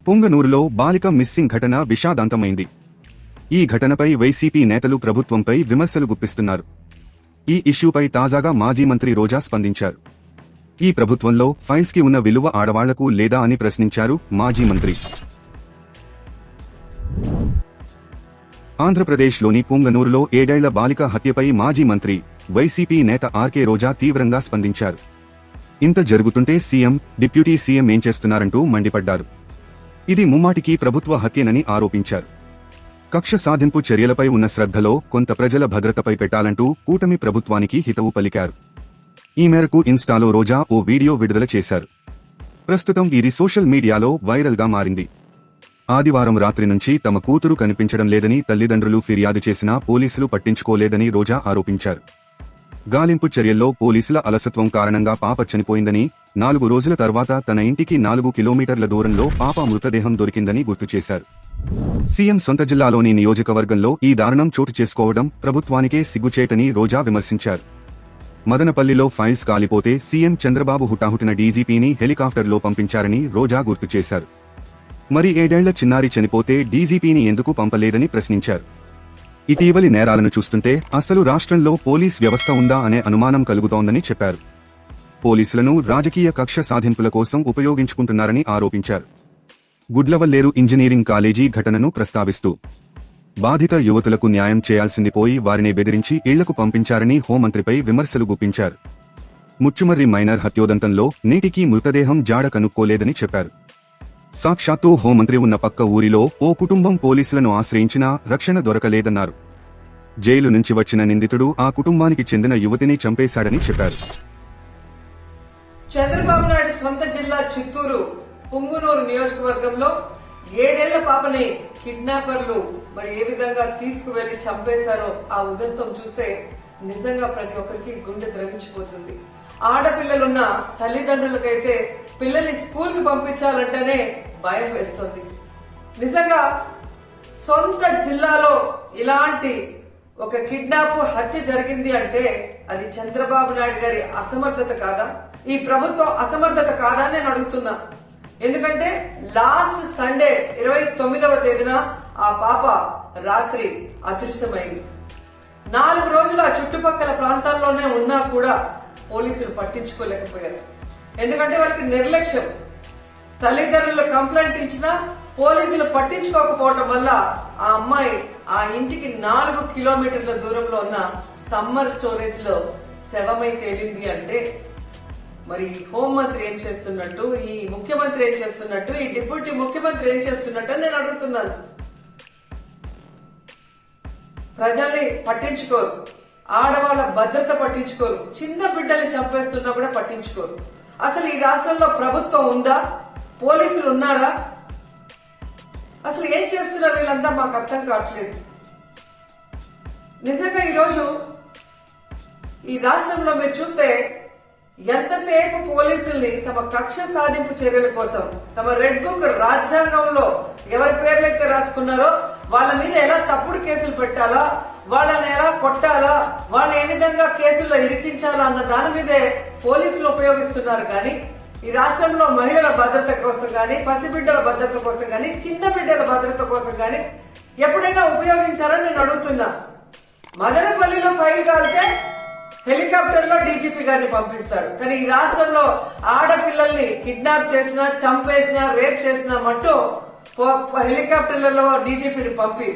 పుంగనూరులో బాలిక మిస్సింగ్ ఘటన విషాదాంతమైంది. ఈ ఘటనపై వైసీపీ నేతలు ప్రభుత్వంపై విమర్శలు గుప్పిస్తున్నారు. ఈ ఇష్యూపై తాజాగా మాజీ మంత్రి రోజా స్పందించారు. ఈ ప్రభుత్వంలో ఫైల్స్కి ఉన్న విలువ ఆడవాళ్లకు లేదా అని ప్రశ్నించారు మాజీ మంత్రి. ఆంధ్రప్రదేశ్లోని పుంగనూరులో 7 ఏళ్ల బాలిక హత్యపై మాజీ మంత్రి, వైసీపీ నేత ఆర్కే రోజా తీవ్రంగా స్పందించారు. ఇంత జరుగుతుంటే సీఎం, డిప్యూటీ సీఎం ఏం చేస్తున్నారంటూ మండిపడ్డారు. ఇది ముమ్మాటికి ప్రభుత్వ హత్యనని ఆరోపించారు. కక్ష సాధింపు చర్యలపై ఉన్న శ్రద్ధలో కొంత ప్రజల భద్రతపై పెట్టాలంటూ కూటమి ప్రభుత్వానికి హితవు పలికారు. ఈ మేరకు ఇన్స్టాలో రోజా ఓ వీడియో విడుదల చేశారు. ప్రస్తుతం ఇది సోషల్ మీడియాలో వైరల్గా మారింది. ఆదివారం రాత్రి నుంచి తమ కూతురు కనిపించడం లేదని తల్లిదండ్రులు ఫిర్యాదు చేసినా పోలీసులు పట్టించుకోలేదని రోజా ఆరోపించారు. గాలింపు చర్యల్లో పోలీసుల అలసత్వం కారణంగా పాప చనిపోయిందని, 4 రోజుల తర్వాత తన ఇంటికి 4 కిలోమీటర్ల దూరంలో పాప మృతదేహం దొరికిందని గుర్తు చేశారు. సీఎం సొంత జిల్లాలోని నియోజకవర్గంలో ఈ దారుణం చోటు చేసుకోవడం ప్రభుత్వానికే సిగ్గుచేటని రోజా విమర్శించారు. మదనపల్లిలో ఫైల్స్ కాలిపోతే సీఎం చంద్రబాబు హుటాహుటిన డీజీపీని హెలికాప్టర్లో పంపించారని రోజా గుర్తు చేశారు. మరి 7 ఏళ్ల చిన్నారి చనిపోతే డీజీపీని ఎందుకు పంపలేదని ప్రశ్నించారు. ఇటీవలి నేరాలను చూస్తుంటే అసలు రాష్ట్రంలో పోలీస్ వ్యవస్థ ఉందా అనే అనుమానం కలుగుతోందని చెప్పారు. పోలీసులను రాజకీయ కక్ష సాధింపుల కోసం ఉపయోగించుకుంటున్నారని ఆరోపించారు. గుడ్లవల్లేరు ఇంజనీరింగ్ కాలేజీ ఘటనను ప్రస్తావిస్తూ, బాధిత యువతులకు న్యాయం చేయాల్సింది పోయి వారిని బెదిరించి ఇళ్లకు పంపించారని హోంమంత్రిపై విమర్శలు గుప్పించారు. ముచ్చుమర్రి మైనర్ హత్యోదంతంలో నేటికీ మృతదేహం జాడ కనుక్కోలేదని చెప్పారు. సాక్షాత్తు హోంమంత్రి ఉన్న పక్క ఊరిలో ఓ కుటుంబం పోలీసులను ఆశ్రయించినా రక్షణ దొరకలేదన్నారు. జైలు నుంచి వచ్చిన నిందితుడు ఆ కుటుంబానికి చెందిన యువతిని చంపేశాడని చెప్పారు. చంద్రబాబు నాయుడు సొంత జిల్లా చిత్తూరు పుంగునూరు నియోజకవర్గంలో 7 ఏళ్ల పాపని కిడ్నాపర్లు మరి ఏ విధంగా తీసుకువెళ్లి చంపేశారో ఆ ఉదంతం చూస్తే నిజంగా ప్రతి ఒక్కరికి గుండె ద్రవించిపోతుంది. ఆడపిల్లలున్న తల్లిదండ్రులకైతే పిల్లల్ని స్కూల్ కి పంపించాలంటేనే భయం వేస్తుంది. నిజంగా సొంత జిల్లాలో ఇలాంటి ఒక కిడ్నాప్ హత్య జరిగింది అంటే అది చంద్రబాబు నాయుడు గారి అసమర్థత కాదా, ఈ ప్రభుత్వం అసమర్థత కాదా అని నేను అడుగుతున్నా. ఎందుకంటే లాస్ట్ సండే 29వ తేదీన ఆ పాప రాత్రి అదృశ్యమైంది. 4 రోజులు ఆ చుట్టుపక్కల ప్రాంతాల్లోనే ఉన్నా కూడా పోలీసులు పట్టించుకోలేకపోయారు. ఎందుకంటే వారికి నిర్లక్ష్యం. తల్లిదండ్రులు కంప్లైంట్ ఇచ్చినా పోలీసులు పట్టించుకోకపోవడం వల్ల ఆ అమ్మాయి ఆ ఇంటికి 4 కిలోమీటర్ల దూరంలో ఉన్న సమ్మర్ స్టోరేజ్ లో శవమై తేలింది అంటే మరి హోంమంత్రి ఏం చేస్తున్నట్టు, ఈ ముఖ్యమంత్రి ఏం చేస్తున్నట్టు, ఈ డిప్యూటీ ముఖ్యమంత్రి ఏం చేస్తున్నట్టు అని నేను అడుగుతున్నాను. ప్రజల్ని పట్టించుకోరు, ఆడవాళ్ళ భద్రత పట్టించుకోరు, చిన్న బిడ్డల్ని చంపేస్తున్నా కూడా పట్టించుకోరు. అసలు ఈ రాష్ట్రంలో ప్రభుత్వం ఉందా? పోలీసులు ఉన్నారా? అసలు ఏం చేస్తున్నారు వీళ్ళంతా మాకు అర్థం కావట్లేదు. నిజంగా ఈరోజు ఈ రాష్ట్రంలో మీరు చూస్తే ఎంతసేపు పోలీసుల్ని తమ కక్ష సాధింపు చర్యల కోసం, తమ రెడ్ బుక్ రాజ్యాంగంలో ఎవరి పేర్లైతే రాసుకున్నారో వాళ్ళ మీద ఎలా తప్పుడు కేసులు పెట్టాలా, వాళ్ళని ఎలా కొట్టాలా, వాళ్ళని ఏ విధంగా కేసుల్లో ఇరికించాలా అన్న దాని మీదే పోలీసులు ఉపయోగిస్తున్నారు. కానీ ఈ రాష్ట్రంలో మహిళల భద్రత కోసం కానీ, పసిబిడ్డల భద్రత కోసం కానీ, చిన్న బిడ్డల భద్రత కోసం కానీ ఎప్పుడైనా ఉపయోగించారని నేను అడుగుతున్నా. మదనపల్లిలో ఫైల్ కాలితే హెలికాప్టర్ లో డీజీపీ గారిని పంపిస్తారు. కానీ ఈ రాష్ట్రంలో ఆడపిల్లల్ని కిడ్నాప్ చేసినా, చంపేసినా, రేప్ చేసినా మట్టు హెలికాప్టర్లలో డీజీపీని పంపి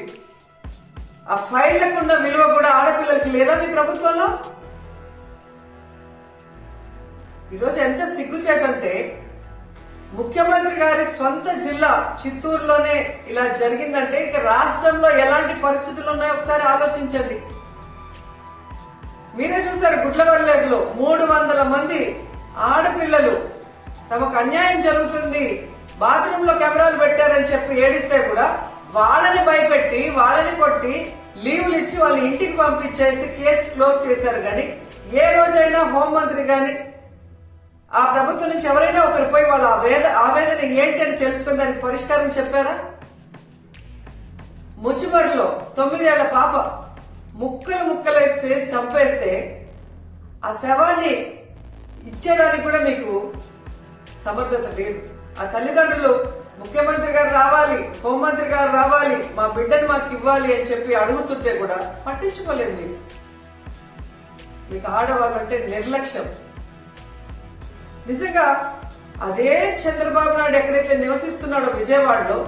ఆ ఫైళ్లకున్న విలువ కూడా ఆడపిల్లలకి లేదా మీ ప్రభుత్వంలో? ఈరోజు ఎంత సిగ్గుచేటంటే ముఖ్యమంత్రి గారి సొంత జిల్లా చిత్తూరులోనే ఇలా జరిగిందంటే ఇక రాష్ట్రంలో ఎలాంటి పరిస్థితులు ఉన్నాయో ఒకసారి ఆలోచించండి. మీరే చూసారు, గుడ్లవల్లేరులో 300 మంది ఆడపిల్లలు తమకు అన్యాయం జరుగుతుంది, బాత్రూమ్ లో కెమెరాలు పెట్టారని చెప్పి ఏడిస్తే కూడా వాళ్ళని భయపెట్టి, వాళ్ళని కొట్టి, లీవ్లు ఇచ్చి వాళ్ళ ఇంటికి పంపించేసి కేసు క్లోజ్ చేశారు. కానీ ఏ రోజైనా హోంమంత్రి గాని ఆ ప్రభుత్వం నుంచి ఎవరైనా ఒకరు పోయి వాళ్ళ ఆవేదన ఏంటి అని తెలుసుకుని దానికి పరిష్కారం చెప్పారా? ముచ్చుమరిలో 9 ఏళ్ల పాప ముక్కలు చేసి చంపేస్తే ఆ శవాన్ని ఇచ్చేదానికి కూడా మీకు సమర్థత లేదు. ఆ తల్లిదండ్రులు ముఖ్యమంత్రి గారు రావాలి, హోంమంత్రి గారు రావాలి, మా బిడ్డను మాకు ఇవ్వాలి అని చెప్పి అడుగుతుంటే కూడా పట్టించుకోలేదు మీరు. మీకు ఆడవాళ్ళంటే నిర్లక్ష్యం. నిజంగా అదే చంద్రబాబు నాయుడు ఎక్కడైతే నివసిస్తున్నాడో విజయవాడలో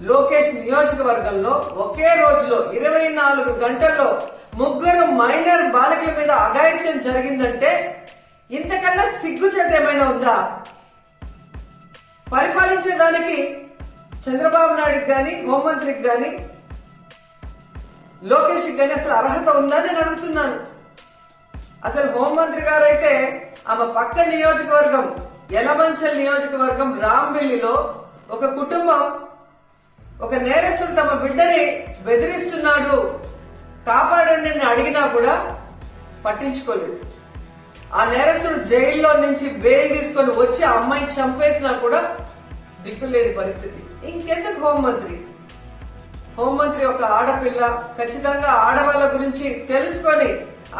లోకేష్ నియోజకవర్గంలో ఒకే రోజులో 24 గంటల్లో 3 మైనర్ బాలికల మీద అఘాయిత్యం జరిగిందంటే ఇంతకన్నా సిగ్గుచేటు ఏమైనా ఉందా? పరిపాలించేదానికి చంద్రబాబు నాయుడుకి గాని, హోంమంత్రికి గాని, లోకేష్కి గాని అసలు అర్హత ఉందా నేను అడుగుతున్నాను. అసలు హోంమంత్రి గారు అయితే ఆమె పక్క నియోజకవర్గం యలమంచల్ నియోజకవర్గం రాంబిల్లిలో ఒక కుటుంబం ఒక నేరస్తుడు తమ బిడ్డని బెదిరిస్తున్నాడు, కాపాడండి అని అడిగినా కూడా పట్టించుకోలేదు. ఆ నేరస్తుడు జైల్లో నుంచి బెయిల్ తీసుకొని వచ్చి ఆ అమ్మాయిని చంపేసినా కూడా దిక్కులేని పరిస్థితి. ఇంకెందుకు హోంమంత్రి? హోంమంత్రి ఒక ఆడపిల్ల, ఖచ్చితంగా ఆడవాళ్ళ గురించి తెలుసుకొని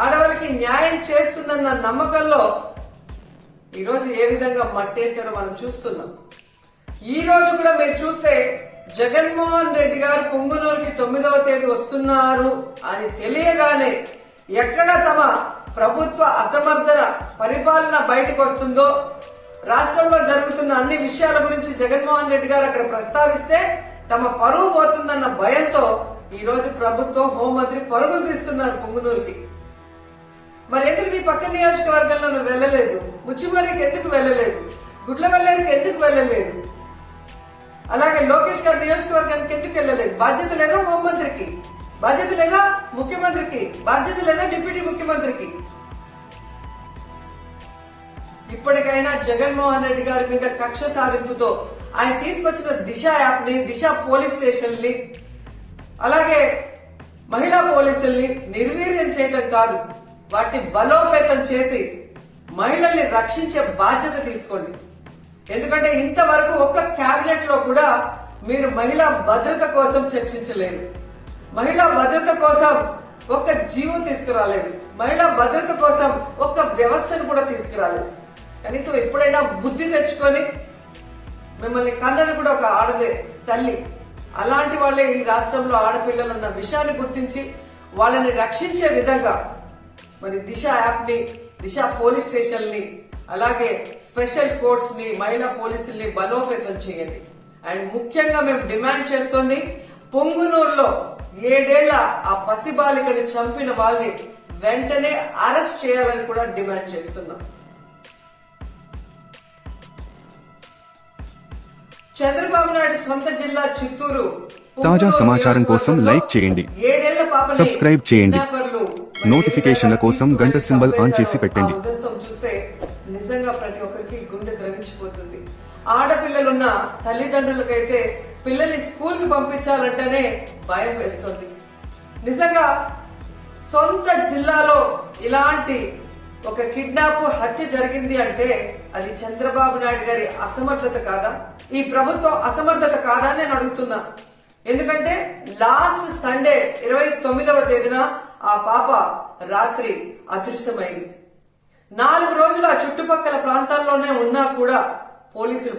ఆడవాళ్ళకి న్యాయం చేస్తుందన్న నమ్మకంలో ఈరోజు ఏ విధంగా మట్టేశారో మనం చూస్తున్నాం. ఈ రోజు కూడా మీరు చూస్తే జగన్మోహన్ రెడ్డి గారు పొంగునూరుకి 9వ తేదీ వస్తున్నారు అని తెలియగానే ఎక్కడ తమ ప్రభుత్వ అసమర్థన పరిపాలన బయటకు వస్తుందో, రాష్ట్రంలో జరుగుతున్న అన్ని విషయాల గురించి జగన్మోహన్ రెడ్డి గారు అక్కడ ప్రస్తావిస్తే తమ పరువు పోతుందన్న భయంతో ఈ రోజు ప్రభుత్వం, హోంమంత్రి పరుగులు తీస్తున్నారు పొంగునూరుకి. మరి ఎందుకు నీ పక్క నియోజకవర్గంలో నువ్వు వెళ్ళలేదు? ముచ్చిమర్రికి ఎందుకు వెళ్ళలేదు? గుడ్లవల్లేరుకి ఎందుకు వెళ్ళలేదు? అలాగే లోకేష్ గారి నియోజకవర్గానికి ఎందుకు వెళ్ళలేదు? బాధ్యత లేదా హోంమంత్రికి? బాధ్యత లేదా ముఖ్యమంత్రికి? బాధ్యత లేదా డిప్యూటీ ముఖ్యమంత్రికి? ఇప్పటికైనా జగన్మోహన్ రెడ్డి గారి మీద కక్ష సాధింపుతో ఆయన తీసుకొచ్చిన దిశ యాప్ ని, దిశ పోలీస్ స్టేషన్ ని, అలాగే మహిళా పోలీసుల్ని నిర్వీర్యం చేయడం కాదు, వాటిని బలోపేతం చేసి మహిళల్ని రక్షించే బాధ్యత తీసుకోండి. ఎందుకంటే ఇంతవరకు ఒక్క కేబినెట్ లో కూడా మీరు మహిళా భద్రత కోసం చర్చించలేదు. మహిళా భద్రత కోసం ఒక్క జీవం తీసుకురాలేదు. మహిళా భద్రత కోసం ఒక్క వ్యవస్థను కూడా తీసుకురాలేదు. కనీసం ఎప్పుడైనా బుద్ధి తెచ్చుకొని, మిమ్మల్ని కన్నది కూడా ఒక ఆడదే తల్లి, అలాంటి వాళ్ళే ఈ రాష్ట్రంలో ఆడపిల్లలు ఉన్న విషయాన్ని గుర్తించి వాళ్ళని రక్షించే విధంగా మరి దిశ యాప్ ని, దిశ పోలీస్ స్టేషన్ ని, అలాగే స్పెషల్ కోర్ట్స్ ని, మహిళా పోలీసుల్ని బలోపేతం చేయండి. అండ్ ముఖ్యంగా మేము డిమాండ్ చేస్తుంది, పొంగునూరులో 7 ఏళ్ల ఆ పసిబాలికని చంపిన వాళ్ళని వెంటనే అరెస్ట్ చేయాలని కూడా డిమాండ్ చేస్తున్నాం. చంద్రబాబు నాయుడు సొంత జిల్లా చిత్తూరు తాజా సమాచారం కోసం లైక్ చేయండి, సబ్స్క్రైబ్ చేయండి, నోటిఫికేషన్ల కోసం గంట సింబల్ ఆన్ చేసి పెట్టండి. చూస్తే నిజంగా ప్రతి ఒక్కరికి గుండె ద్రవించిపోతుంది. ఆడపిల్లలున్న తల్లిదండ్రులకైతే పిల్లల్ని స్కూల్ కి పంపించాలంటేనే భయం వేస్తుంది. నిజంగా సొంత జిల్లాలో ఇలాంటి ఒక కిడ్నాప్, హత్య జరిగింది అంటే అది చంద్రబాబు నాయుడు గారి అసమర్థత కాదా? ఈ ప్రభుత్వం అసమర్థత కాదా అని నేను అడుగుతున్నా. ఎందుకంటే లాస్ట్ సండే 29వ తేదీన ఆ పాప రాత్రి అదృశ్యమైంది. 4 రోజులు ఆ చుట్టుపక్కల ప్రాంతాల్లోనే ఉన్నా కూడా పోలీసులు